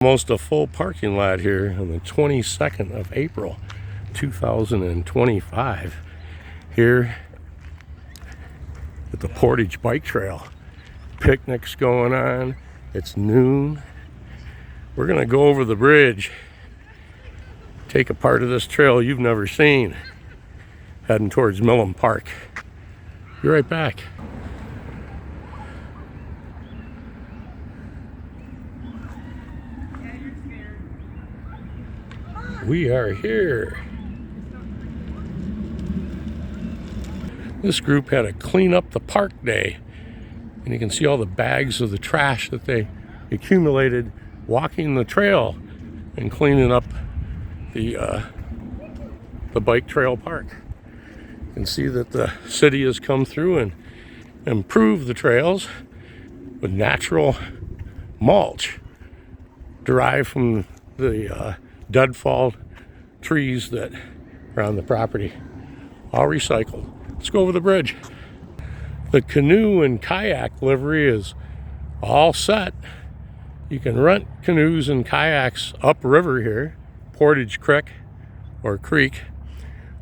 Almost a full parking lot here on the 22nd of April 2025 here at the Portage bike trail. Picnics going on. It's noon. We're gonna go over the bridge, take a part of this trail you've never seen, heading towards Milham Park. Be right back. We are here. This group had a clean up the park day, and you can see all the bags of the trash that they accumulated walking the trail and cleaning up the bike trail park. You can see that the city has come through and improved the trails with natural mulch derived from the deadfall trees that are on the property, all recycled. Let's go over the bridge. The canoe and kayak livery is all set. You can rent canoes and kayaks upriver here, Portage Creek or Creek,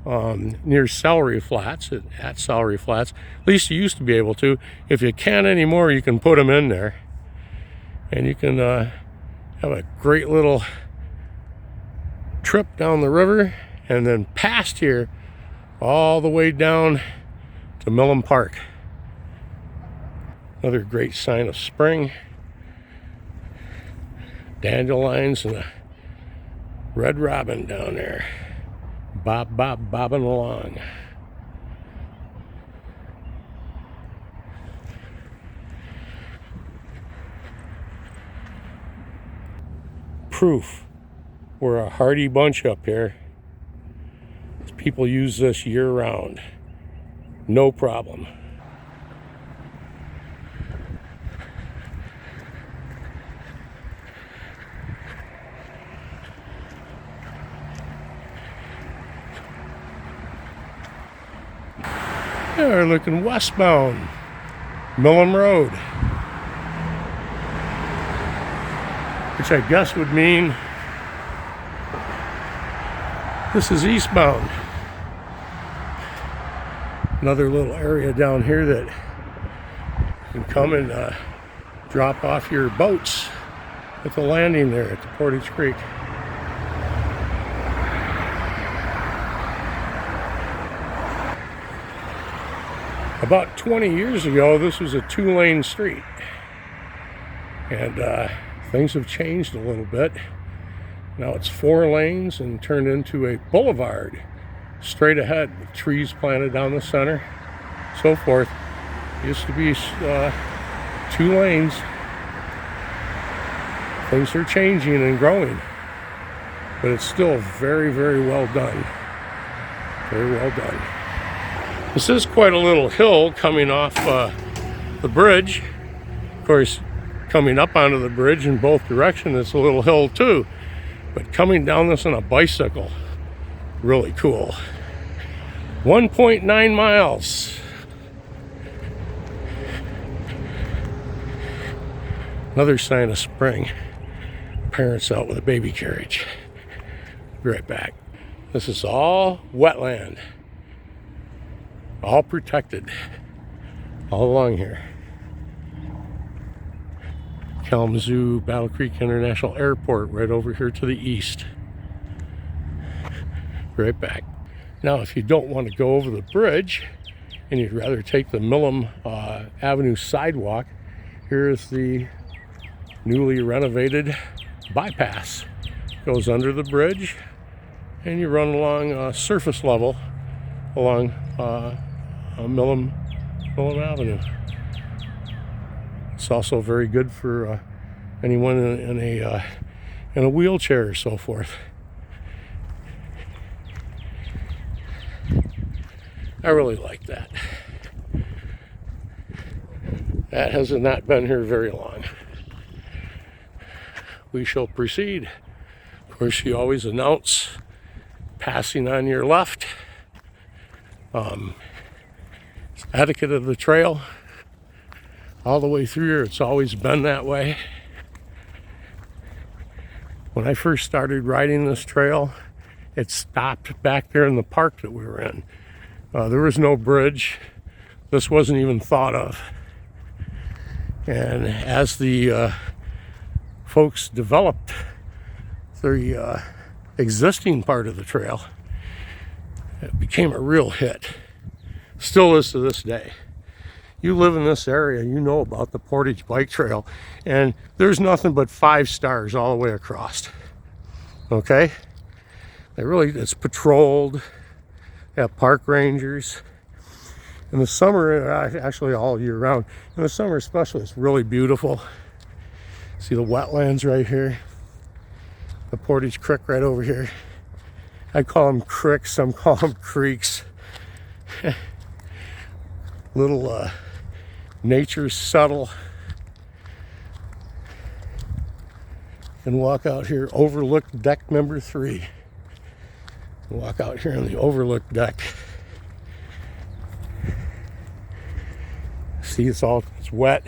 near Celery Flats, at Celery Flats. At least you used to be able to. If you can't anymore, you can put them in there. And you can have a great little trip down the river and then past here all the way down to Milham Park. Another great sign of spring. Dandelions and a red robin down there. Bobbing along. Proof we're a hardy bunch up here. People use this year round. No problem. They're looking westbound, Milham Road, which I guess would mean this is eastbound. Another little area down here that you can come and drop off your boats at the landing there at the Portage Creek. About 20 years ago, this was a 2-lane street, and things have changed a little bit. Now it's 4 lanes and turned into a boulevard straight ahead with trees planted down the center, so forth. It used to be 2 lanes. Things are changing and growing, but it's still very, very well done. Very well done. This is quite a little hill coming off the bridge. Of course, coming up onto the bridge in both directions, it's a little hill too. But coming down this on a bicycle, really cool. 1.9 miles. Another sign of spring. Parents out with a baby carriage. Be right back. This is all wetland. All protected. All along here. Kalamazoo Battle Creek International Airport right over here to the east. Right back. Now, if you don't want to go over the bridge and you'd rather take the Milham Avenue sidewalk, here's the newly renovated bypass. Goes under the bridge and you run along surface level along Milham Avenue. It's also very good for anyone in a wheelchair or so forth. I really like that. That has not been here very long. We shall proceed. Of course, you always announce passing on your left. Etiquette of the trail. All the way through here, it's always been that way. When I first started riding this trail, it stopped back there in the park that we were in. There was no bridge. This wasn't even thought of. And as the folks developed the existing part of the trail, it became a real hit. Still is to this day. You live in this area, you know about the Portage Bike Trail, and there's nothing but 5 stars all the way across. Okay? It's patrolled. They have park rangers. In the summer, actually all year round, in the summer especially, it's really beautiful. See the wetlands right here, the Portage Creek right over here. I call them cricks, some call them creeks. Little nature subtle. And walk out here, overlook deck number 3. Walk out here on the overlook deck. See, it's wet,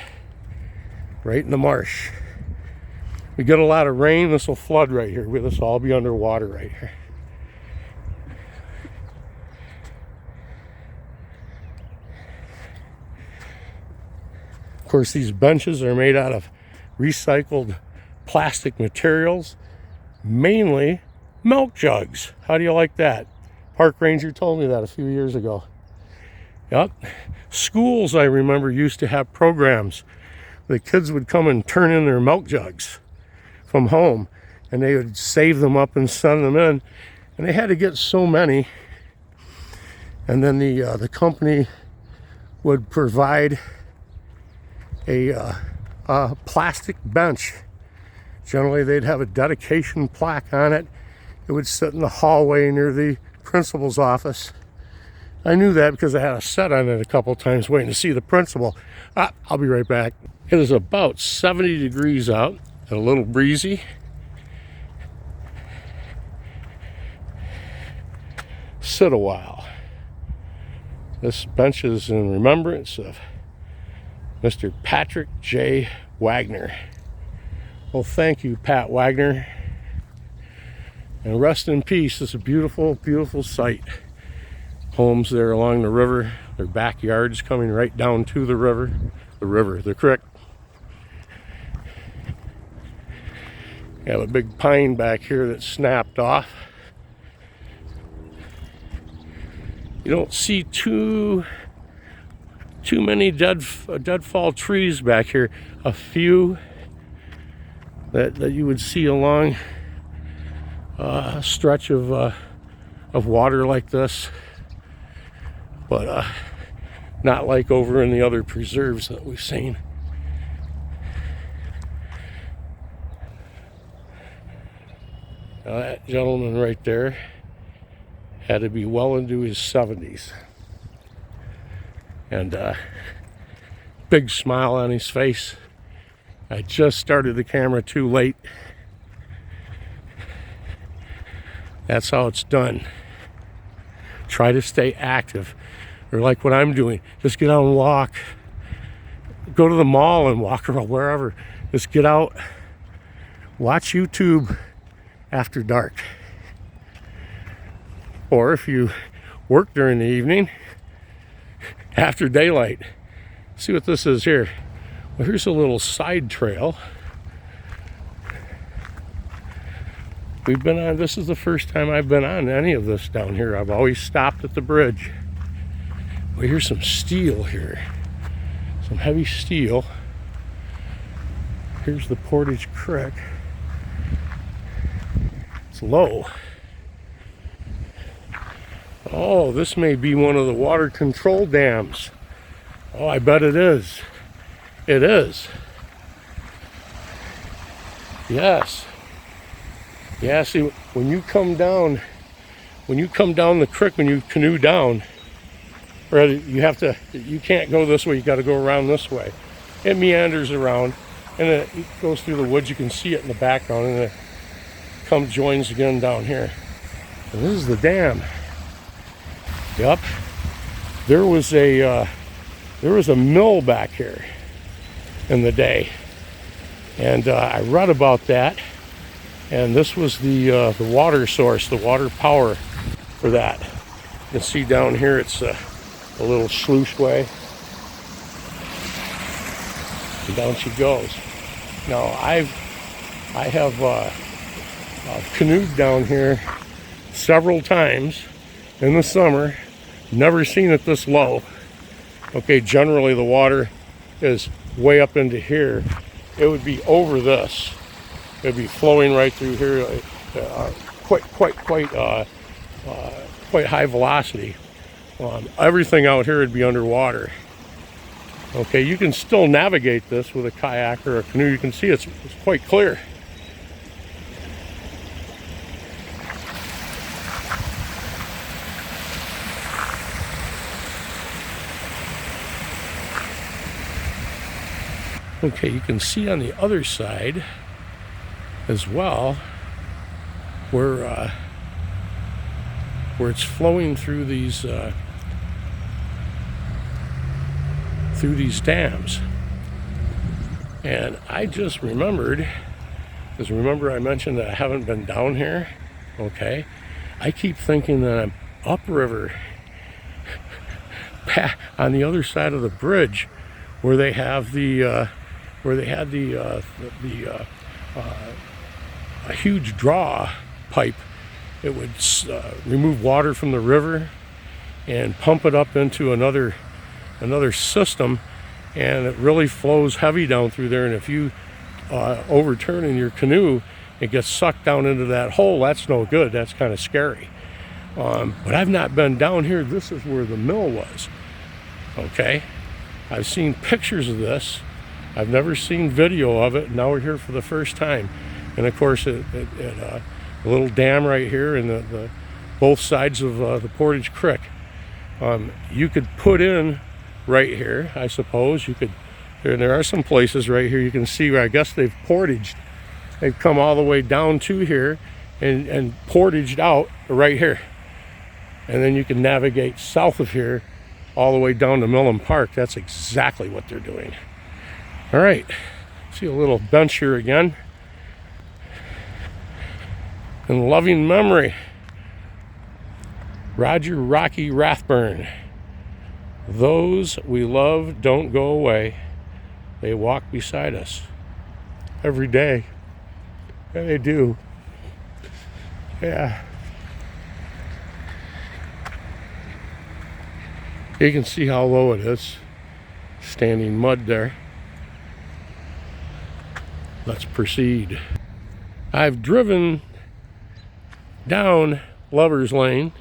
right in the marsh. We get a lot of rain, this will flood right here. This will all be underwater right here. Of course, these benches are made out of recycled plastic materials, mainly milk jugs. How do you like that? Park ranger told me that a few years ago. Yep. Schools, I remember, used to have programs. The kids would come and turn in their milk jugs from home, and they would save them up and send them in. And they had to get so many, and then the company would provide a plastic bench. Generally, they'd have a dedication plaque on it. It would sit in the hallway near the principal's office. I knew that because I had a set on it a couple times waiting to see the principal. I'll be right back. It is about 70 degrees out and a little breezy. Sit a while. This bench is in remembrance of Mr. Patrick J. Wagner. Well, thank you, Pat Wagner. And rest in peace. It's a beautiful, beautiful sight. Homes there along the river, their backyards coming right down to the river, the creek. You have a big pine back here that snapped off. You don't see too many deadfall trees back here. A few that you would see along a stretch of water like this. But not like over in the other preserves that we've seen. Now that gentleman right there had to be well into his 70s. And big smile on his face. I just started the camera too late. That's how it's done. Try to stay active. Or like what I'm doing, just get out and walk. Go to the mall and walk around wherever. Just get out, watch YouTube after dark. Or if you work during the evening, after daylight. See what this is here. Well, here's a little side trail. We've been on, this is the first time I've been on any of this down here. I've always stopped at the bridge. Well, here's some steel here. Some heavy steel. Here's the Portage Creek. It's low. Oh, this may be one of the water control dams. Oh, I bet it is. It is. Yes. Yeah, see, when you come down the creek, when you canoe down, or you can't go this way, you got to go around this way. It meanders around, and then it goes through the woods. You can see it in the background, and it joins again down here. And this is the dam. Yep. There was a mill back here in the day, and I read about that. And this was the water source, the water power for that. You can see down here it's a little sluice way. And down she goes. Now I have canoed down here several times in the summer. Never seen it this low. Okay, generally the water is way up into here. It would be over this. It would be flowing right through here, quite high velocity. Everything out here would be underwater. Okay, you can still navigate this with a kayak or a canoe. You can see it's quite clear. Okay, you can see on the other side as well where it's flowing through these dams. And I just remembered, because remember I mentioned that I haven't been down here. Okay, I keep thinking that I'm upriver on the other side of the bridge where they have a huge draw pipe. It would remove water from the river and pump it up into another system, and it really flows heavy down through there. And if you overturn in your canoe, it gets sucked down into that hole. That's no good. That's kind of scary. But I've not been down here. This is where the mill was. Okay, I've seen pictures of this. I've never seen video of it. Now we're here for the first time. And of course, a little dam right here, and the both sides of the Portage Creek. You could put in right here, I suppose. You could. There are some places right here you can see where I guess they've portaged. They've come all the way down to here and portaged out right here. And then you can navigate south of here all the way down to Milham Park. That's exactly what they're doing. All right, see a little bench here again. In loving memory, Roger Rocky Rathburn. Those we love don't go away. They walk beside us every day. Yeah, they do. Yeah. You can see how low it is. Standing mud there. Let's proceed. I've driven down Lovers Lane,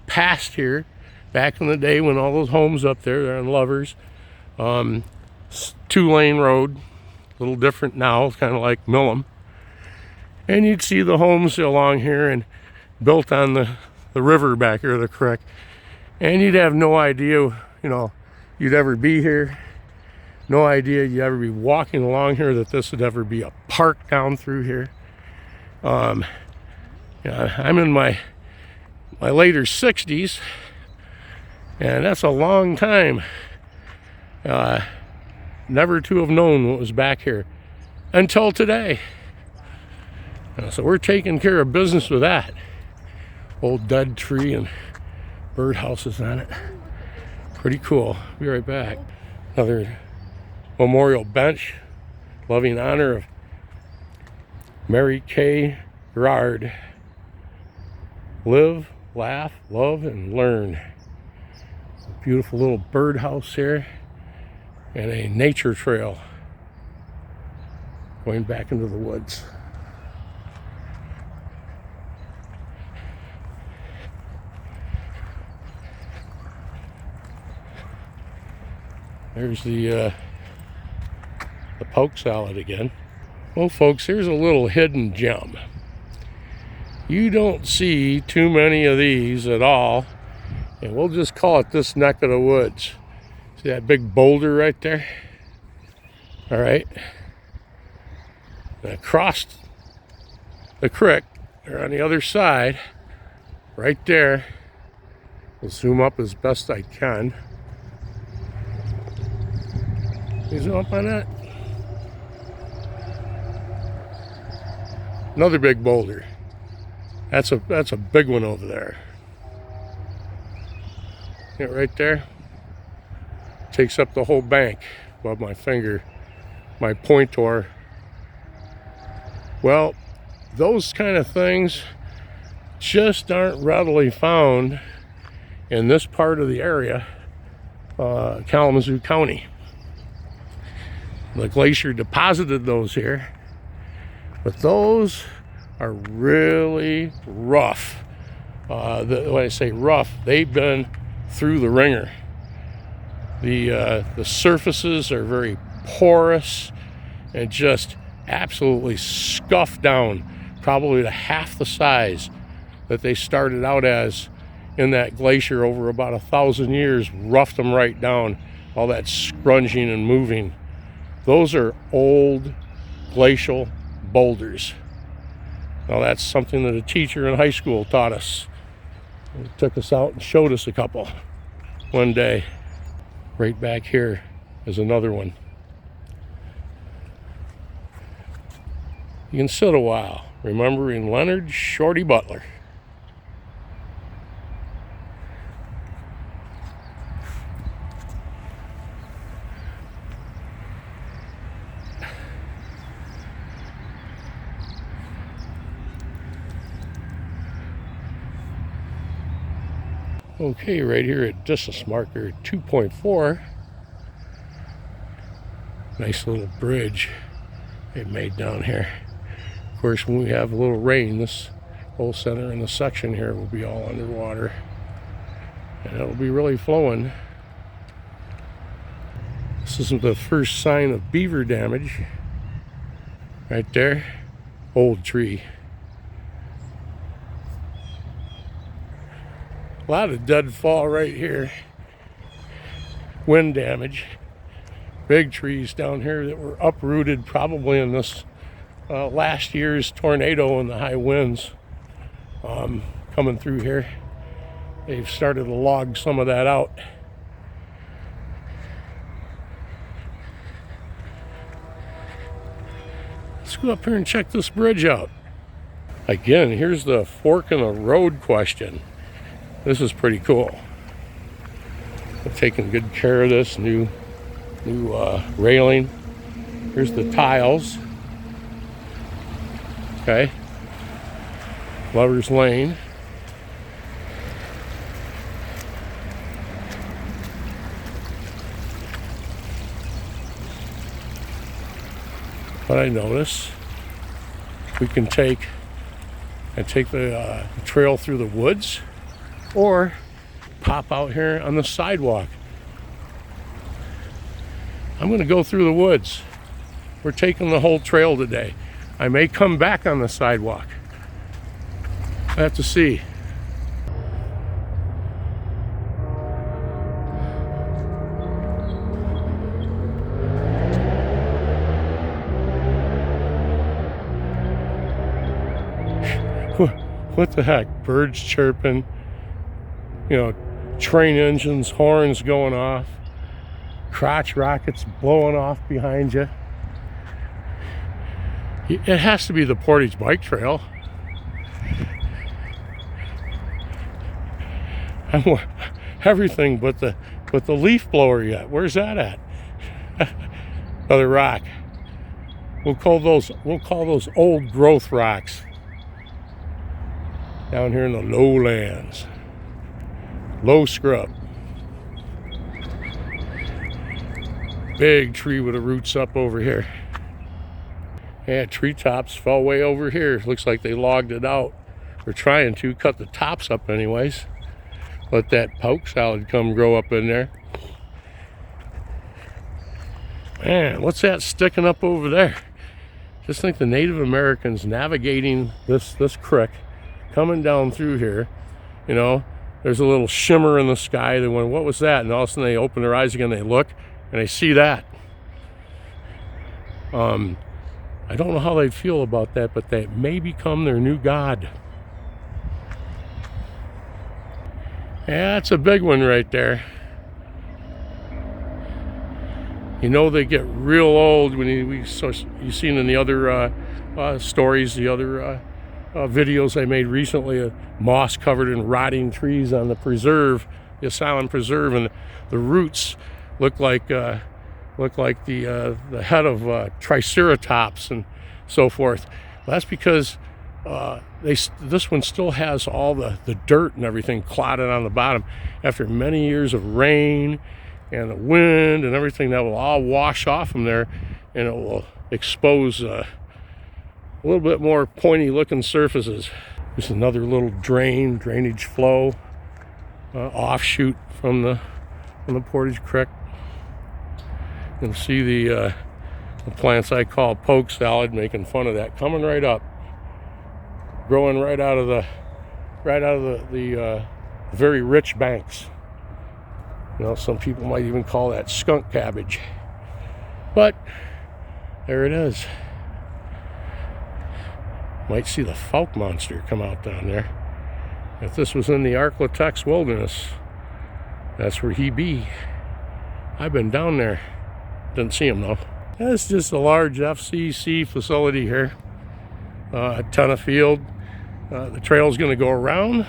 past here, back in the day when all those homes up there, they're on Lovers. 2-lane road, a little different now, kind of like Milham. And you'd see the homes along here and built on the river back here, the creek. And you'd have no idea, you'd ever be here. No idea you'd ever be walking along here, that this would ever be a park down through here. I'm in my later 60s, and that's a long time. Never to have known what was back here until today. So we're taking care of business with that. Old dead tree and birdhouses on it. Pretty cool. Be right back. Another memorial bench, loving honor of Mary K. Gerard. Live, laugh, love, and learn. A beautiful little birdhouse here, and a nature trail going back into the woods. There's the poke salad again. Well, folks, here's a little hidden gem. You don't see too many of these at all, and we'll just call it this neck of the woods. See that big boulder right there? All right. And across the creek, or on the other side, right there, we'll zoom up as best I can. You zoom up on that? Another big boulder. That's a big one over there. Yeah, right there. Takes up the whole bank above my finger, my pointer. Well, those kind of things just aren't readily found in this part of the area, Kalamazoo County. The glacier deposited those here, but those are really rough. When I say rough, they've been through the ringer. The surfaces are very porous and just absolutely scuffed down, probably to half the size that they started out as in that glacier over about 1,000 years, roughed them right down, all that scrunging and moving. Those are old glacial boulders. Now that's something that a teacher in high school taught us. He took us out and showed us a couple one day. Right back here is another one. You can sit a while remembering Leonard Shorty Butler. Okay, right here at distance marker 2.4, nice little bridge they made down here. Of course, when we have a little rain, this whole center and the section here will be all underwater, and it'll be really flowing. This is the first sign of beaver damage. Right there, old tree. A lot of deadfall right here. Wind damage. Big trees down here that were uprooted probably in this last year's tornado and the high winds coming through here. They've started to log some of that out. Let's go up here and check this bridge out. Again, here's the fork in the road question. This is pretty cool. They're taking good care of this new railing. Here's the tiles. Okay. Lover's Lane. But I notice we can take the trail through the woods, or pop out here on the sidewalk. I'm going to go through the woods. We're taking the whole trail today. I may come back on the sidewalk. I have to see. What the heck? Birds chirping. You know, train engines, horns going off, crotch rockets blowing off behind you. It has to be the Portage bike trail. Everything but the leaf blower yet. Where's that at? Another rock. We'll call those old growth rocks down here in the lowlands. Low scrub. Big tree with the roots up over here. Yeah, treetops fell way over here. Looks like they logged it out. We're trying to cut the tops up anyways. Let that poke salad come grow up in there. Man, what's that sticking up over there? Just think the Native Americans navigating this creek, coming down through here, you know. There's a little shimmer in the sky. They went, what was that? And all of a sudden they open their eyes again, they look, and they see that. I don't know how they'd feel about that, but that may become their new god. Yeah, that's a big one right there. You know they get real old when you've seen in the other stories, the other videos I made recently, moss covered in rotting trees on the preserve, the Asylum Preserve, and the roots look like the head of Triceratops and so forth. Well, that's because this one still has all the dirt and everything clotted on the bottom after many years of rain and the wind and everything. That will all wash off from there, and it will expose a little bit more pointy looking surfaces. There's another little drainage flow offshoot from the Portage Creek. You can see the plants I call poke salad, making fun of that, coming right up, growing right out of the very rich banks. You know, some people might even call that skunk cabbage. But there it is. Might see the Falk monster come out down there. If this was in the Arklatex wilderness, that's where he be. I've been down there. Didn't see him though. That's just a large FCC facility here. A ton of field. The trail's going to go around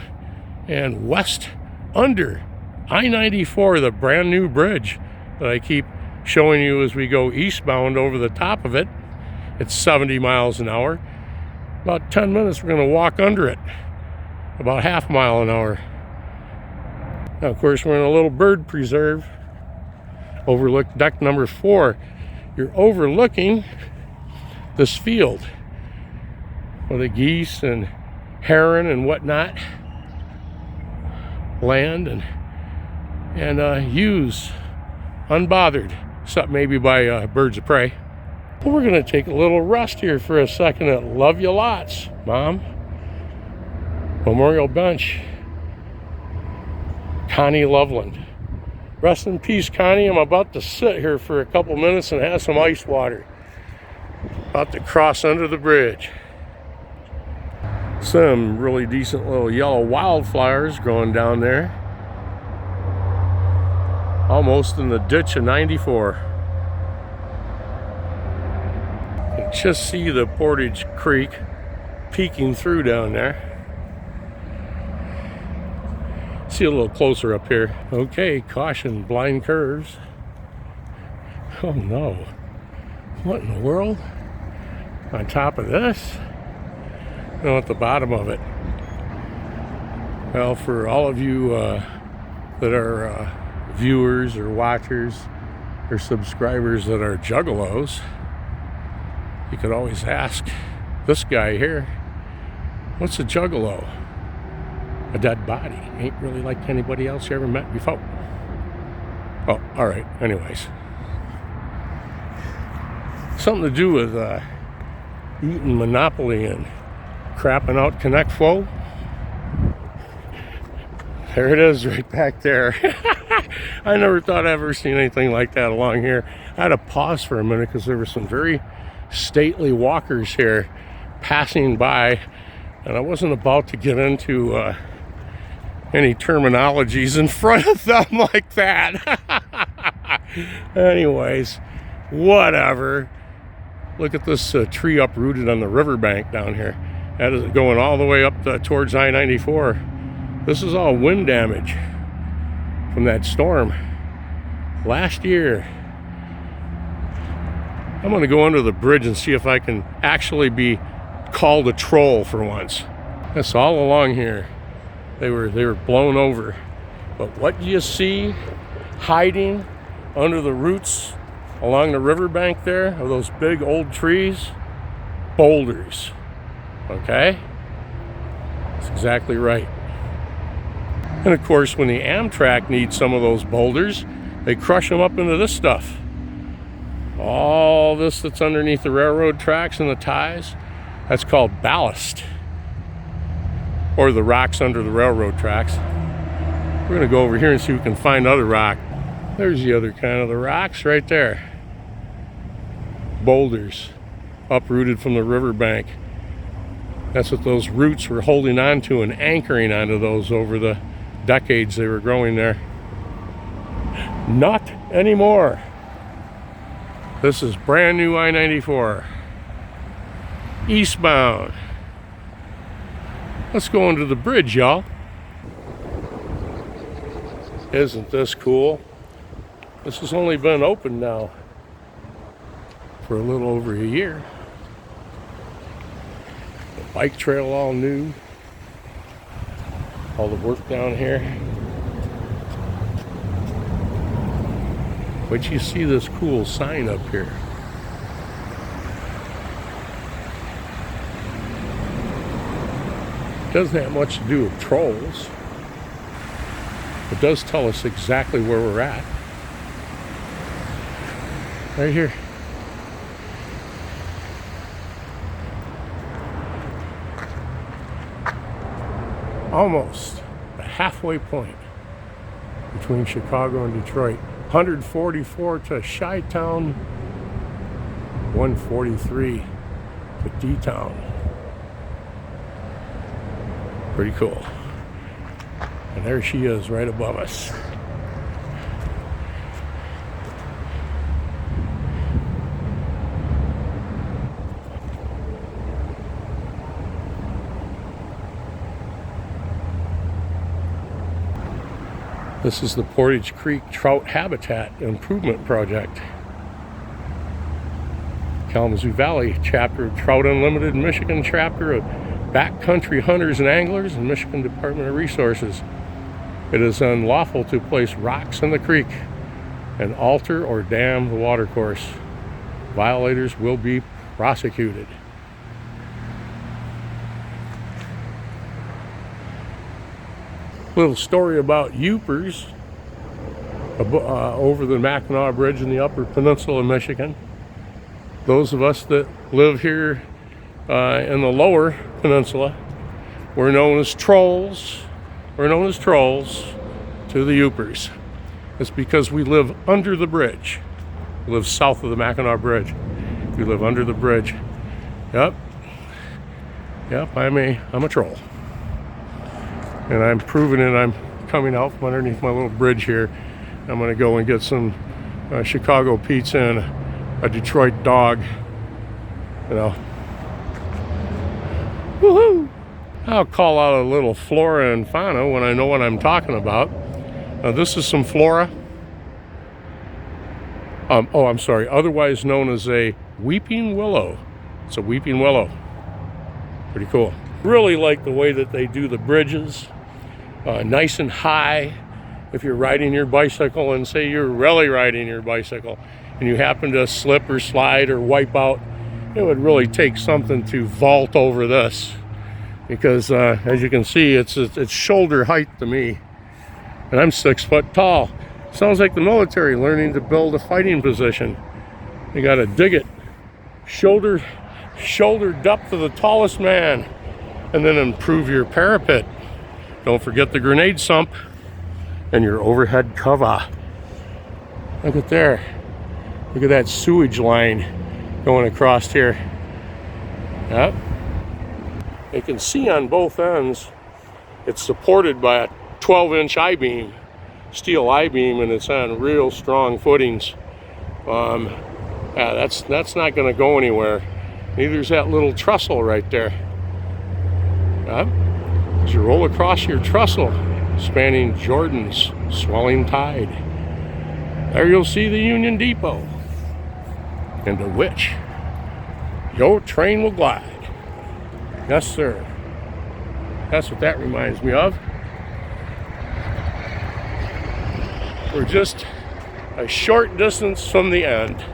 and west under I-94, the brand new bridge that I keep showing you as we go eastbound over the top of it. It's 70 miles an hour. About 10 minutes we're going to walk under it. About half a mile an hour. Now, of course, we're in a little bird preserve. Overlook deck number 4. You're overlooking this field where the geese and heron and whatnot land and use unbothered, except maybe by birds of prey. Well, we're going to take a little rest here for a second at Love You Lots, Mom. Memorial Bench. Connie Loveland. Rest in peace, Connie. I'm about to sit here for a couple minutes and have some ice water. About to cross under the bridge. Some really decent little yellow wildflowers growing down there. Almost in the ditch of 94. You can just see the Portage Creek peeking through down there. See a little closer up here. Okay, caution, blind curves. Oh no. What in the world? On top of this? No, at the bottom of it. Well, for all of you that are viewers or watchers or subscribers that are juggalos, you could always ask this guy here, what's a juggalo? A dead body. Ain't really like anybody else you ever met before. Oh, all right. Anyways, something to do with eating Monopoly and crapping out Connect Flow. There it is, right back there. I never thought I'd ever seen anything like that along here. I had to pause for a minute because there were some very stately walkers here passing by, and I wasn't about to get into any terminologies in front of them like that. Anyways, whatever. Look at this tree uprooted on the riverbank down here. That is going all the way up towards I-94. This is all wind damage from that storm last year. I'm going to go under the bridge and see if I can actually be called a troll for once. That's all along here. They were blown over. But what do you see hiding under the roots along the riverbank there of those big old trees? Boulders. Okay? That's exactly right. And of course, when the Amtrak needs some of those boulders, they crush them up into this stuff. All this that's underneath the railroad tracks and the ties, that's called ballast. Or the rocks under the railroad tracks. We're going to go over here and see if we can find other rock. There's the other kind of the rocks right there. Boulders uprooted from the riverbank. That's what those roots were holding on to and anchoring onto those over the decades they were growing there. Not anymore. This is brand new I-94. Eastbound. Let's go under the bridge, y'all. Isn't this cool? This has only been open now for a little over a year. The bike trail all new. All the work down here. But you see this cool sign up here. Doesn't have much to do with trolls. It does tell us exactly where we're at. Right here. Almost the halfway point between Chicago and Detroit. 144 to Chi-Town, 143 to D-Town. Pretty cool. And there she is right above us. This is the Portage Creek Trout Habitat Improvement Project. Kalamazoo Valley Chapter, Trout Unlimited, Michigan Chapter of Backcountry Hunters and Anglers, and Michigan Department of Resources. It is unlawful to place rocks in the creek and alter or dam the watercourse. Violators will be prosecuted. Little story about Yoopers over the Mackinac Bridge in the Upper Peninsula of Michigan. Those of us that live here in the Lower Peninsula, we're known as trolls. We're known as trolls to the Yoopers. It's because we live under the bridge. We live south of the Mackinac Bridge. We live under the bridge. Yep, I'm a troll. And I'm proving it. I'm coming out from underneath my little bridge here. I'm going to go and get some Chicago pizza and a Detroit dog. You know. Woohoo! I'll call out a little flora and fauna when I know what I'm talking about. This is some flora. I'm sorry. Otherwise known as a weeping willow. It's a weeping willow. Pretty cool. Really like the way that they do the bridges. Nice and high. If you're riding your bicycle and say you're rally riding your bicycle and you happen to slip or slide or wipe out, it would really take something to vault over this, because as you can see, it's shoulder height to me, and I'm 6 foot tall. Sounds like the military learning to build a fighting position. You got to dig it, shoulder depth of the tallest man, and then improve your parapet. Don't forget the grenade sump and your overhead cover. Look at there. Look at that sewage line going across here. Yep. You can see on both ends, it's supported by a 12-inch I-beam, steel I-beam, and it's on real strong footings. That's not going to go anywhere. Neither's that little trestle right there. Yep. As you roll across your trestle, spanning Jordan's swelling tide, there you'll see the Union Depot, into which your train will glide. Yes, sir. That's what that reminds me of. We're just a short distance from the end.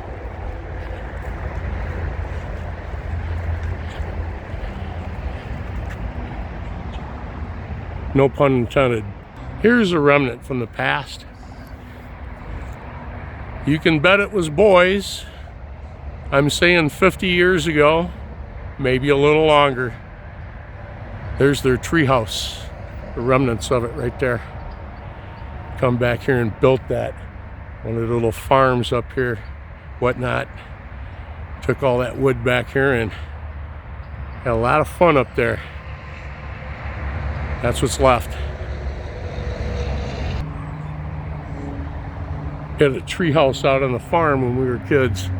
No pun intended. Here's a remnant from the past. You can bet it was boys. I'm saying 50 years ago, maybe a little longer. There's their treehouse, the remnants of it right there. Come back here and built that. One of the little farms up here, whatnot. Took all that wood back here and had a lot of fun up there. That's what's left. Had a tree house out on the farm when we were kids.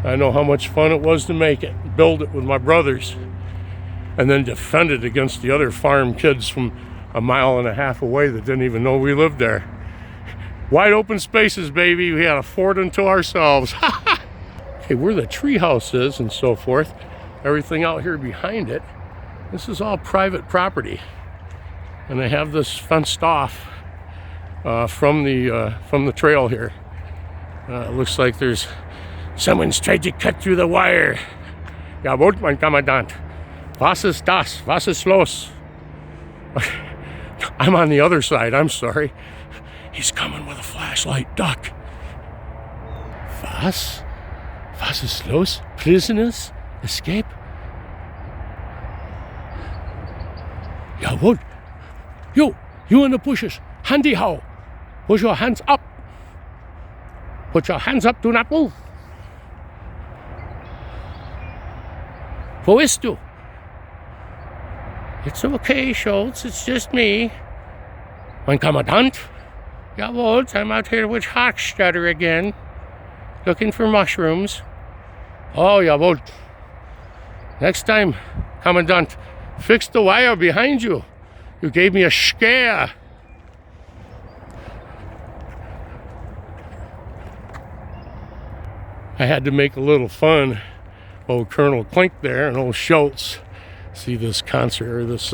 I know how much fun it was to make it, build it with my brothers, and then defend it against the other farm kids from 1.5 miles away that didn't even know we lived there. Wide open spaces, baby. We had a fort unto ourselves. Okay, where the tree house is and so forth, everything out here behind it, this is all private property. And they have this fenced off from the trail here. It looks like there's someone's tried to cut through the wire. Jawohl, mein Kommandant. Was ist das? Was ist los? I'm on the other side, I'm sorry. He's coming with a flashlight, duck. Was? Was ist los? Prisoners? Escape? Jawohl. You in the bushes. Handy how? Put your hands up. Put your hands up, do not move. Wo bist du? It's okay, Schultz, it's just me. Mein Kommandant? Jawohl, I'm out here with Hochstetter again, looking for mushrooms. Oh, jawohl. Next time, Kommandant, fix the wire behind you. You gave me a scare. I had to make a little fun. Old Colonel Klink there and old Schultz. See this concert, or this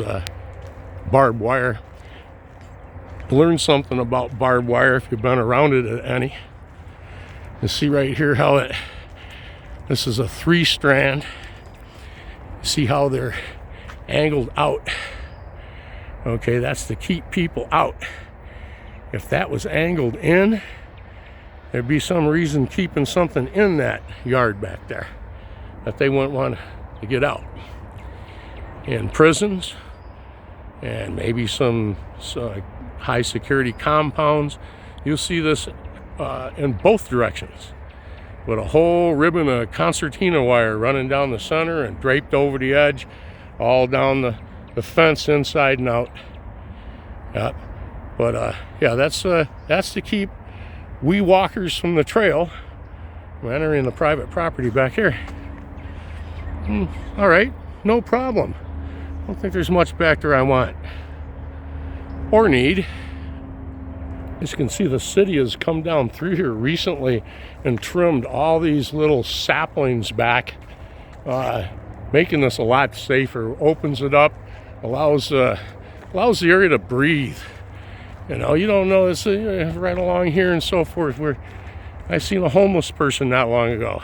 barbed wire. Learn something about barbed wire if you've been around it any. You see right here how this is a 3-strand. See how they're angled out. Okay, that's to keep people out. If that was angled in, there'd be some reason keeping something in that yard back there that they wouldn't want to get out. In prisons, and maybe some high security compounds, you'll see this in both directions, with a whole ribbon of concertina wire running down the center and draped over the edge, all down the fence inside and out. Yeah, but yeah, that's to keep we walkers from the trail. We're entering the private property back here. All right, no problem. I don't think there's much back there I want or need. As you can see, the city has come down through here recently and trimmed all these little saplings back, making this a lot safer. Opens it up, allows the area to breathe. You know, you don't know this right along here and so forth. Where I seen a homeless person not long ago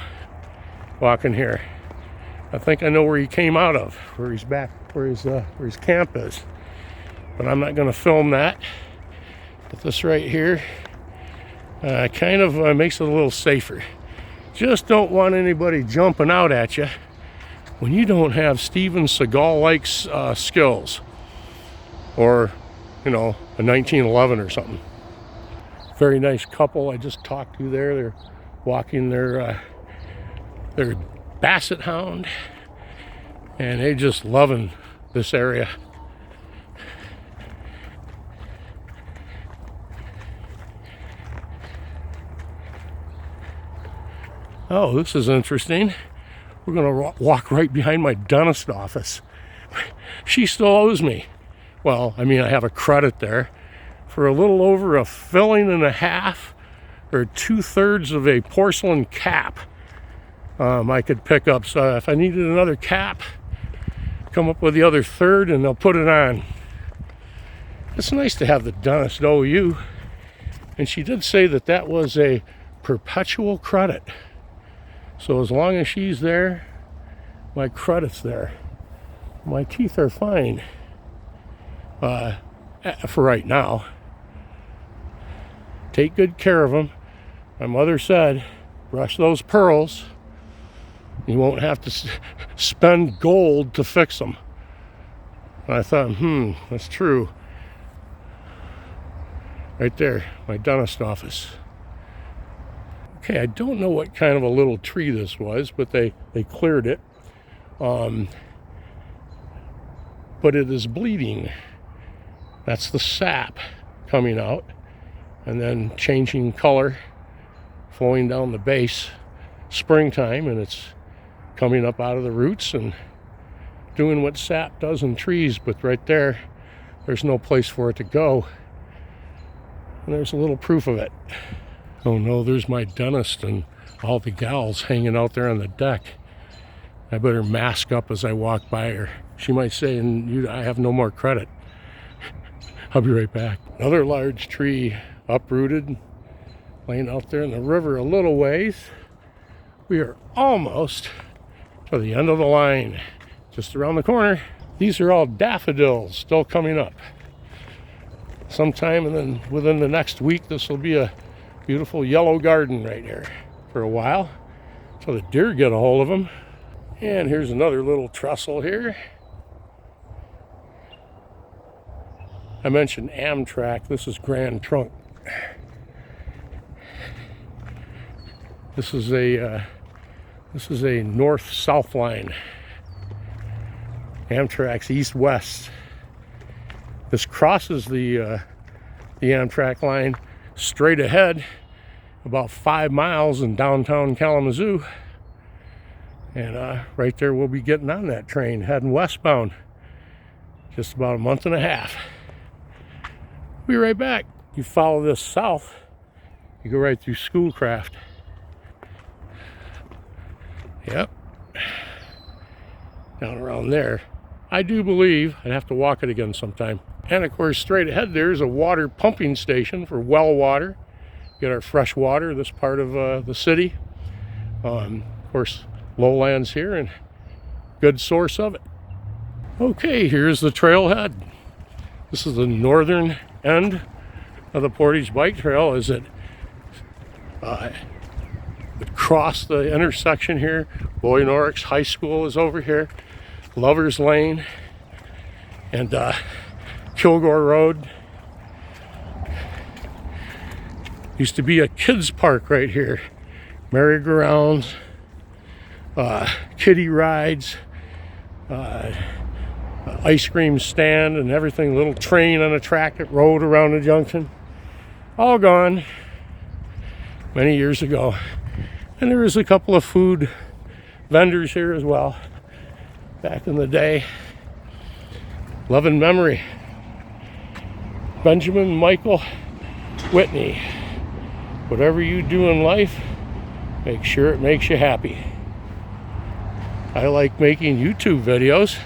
walking here. I think I know where he came out of, where he's back, where his camp is. But I'm not going to film that. But this right here kind of makes it a little safer. Just don't want anybody jumping out at you when you don't have Steven Seagal-like skills, or, you know, a 1911 or something. Very nice couple I just talked to there. They're walking their basset hound, and they're just loving this area. Oh, this is interesting. We're gonna walk right behind my dentist office. She still owes me. Well, I mean, I have a credit there for a little over a filling and a half, or 2/3 of a porcelain cap. I could pick up, so if I needed another cap, come up with the other third and they'll put it on. It's nice to have the dentist owe you. And she did say that that was a perpetual credit. So as long as she's there, my credit's there. My teeth are fine for right now. Take good care of them. My mother said, brush those pearls. You won't have to spend gold to fix them. And I thought, that's true. Right there, my dentist office. Okay, I don't know what kind of a little tree this was, but they cleared it. But it is bleeding. That's the sap coming out and then changing color, flowing down the base. springtime, and it's coming up out of the roots and doing what sap does in trees. But right there, there's no place for it to go. And there's a little proof of it. Oh no, there's my dentist and all the gals hanging out there on the deck. I better mask up as I walk by her. She might say, and I have no more credit. I'll be right back. Another large tree uprooted, laying out there in the river a little ways. We are almost to the end of the line, just around the corner. These are all daffodils still coming up. Sometime and then within the next week, this will be a beautiful yellow garden right here for a while, so the deer get a hold of them. And here's another little trestle here. I mentioned Amtrak. This is Grand Trunk. This is a north-south line. Amtrak's east-west. This crosses the Amtrak line straight ahead, about 5 miles in downtown Kalamazoo. And right there, we'll be getting on that train, heading westbound. Just about a month and a half. Be right back. You follow this south, you go right through Schoolcraft. Yep. Down around there. I do believe I'd have to walk it again sometime. And of course, straight ahead there's a water pumping station for well water. Get our fresh water, this part of the city. Of course, lowlands here, and good source of it. Okay, here's the trailhead. This is the northern end of the Portage Bike Trail as it cross the intersection here. Boy Norrick's High School is over here. Lover's Lane and Kilgore Road. Used to be a kids park right here. Merry-go-rounds, kiddie rides, ice cream stand and everything, little train on a track that rode around the junction. All gone many years ago. And there was a couple of food vendors here as well back in the day. Love and memory. Benjamin Michael Whitney. Whatever you do in life, make sure it makes you happy. I like making YouTube videos.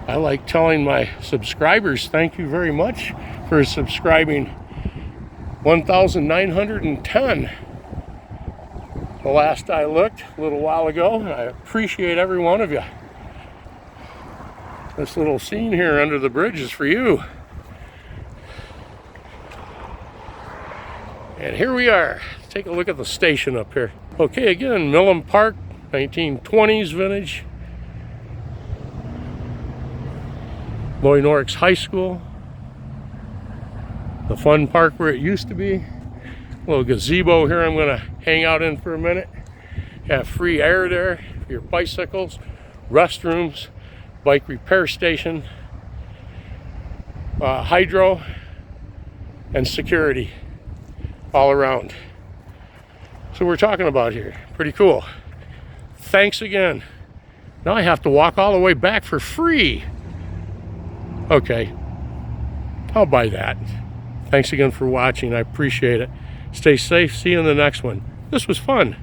I like telling my subscribers thank you very much for subscribing. 1,910 the last I looked a little while ago, and I appreciate every one of you. This little scene here under the bridge is for you. And here we are. Let's take a look at the station up here. Okay, again, Milham Park, 1920s vintage. Boy Norrick's High School. The fun park where it used to be. A little gazebo here I'm going to hang out in for a minute. Have free air there for your bicycles, restrooms, bike repair station, hydro, and security all around. So we're talking about here. Pretty cool. Thanks again. Now I have to walk all the way back for free. Okay, I'll buy that. Thanks again for watching. I appreciate it. Stay safe. See you in the next one. This was fun.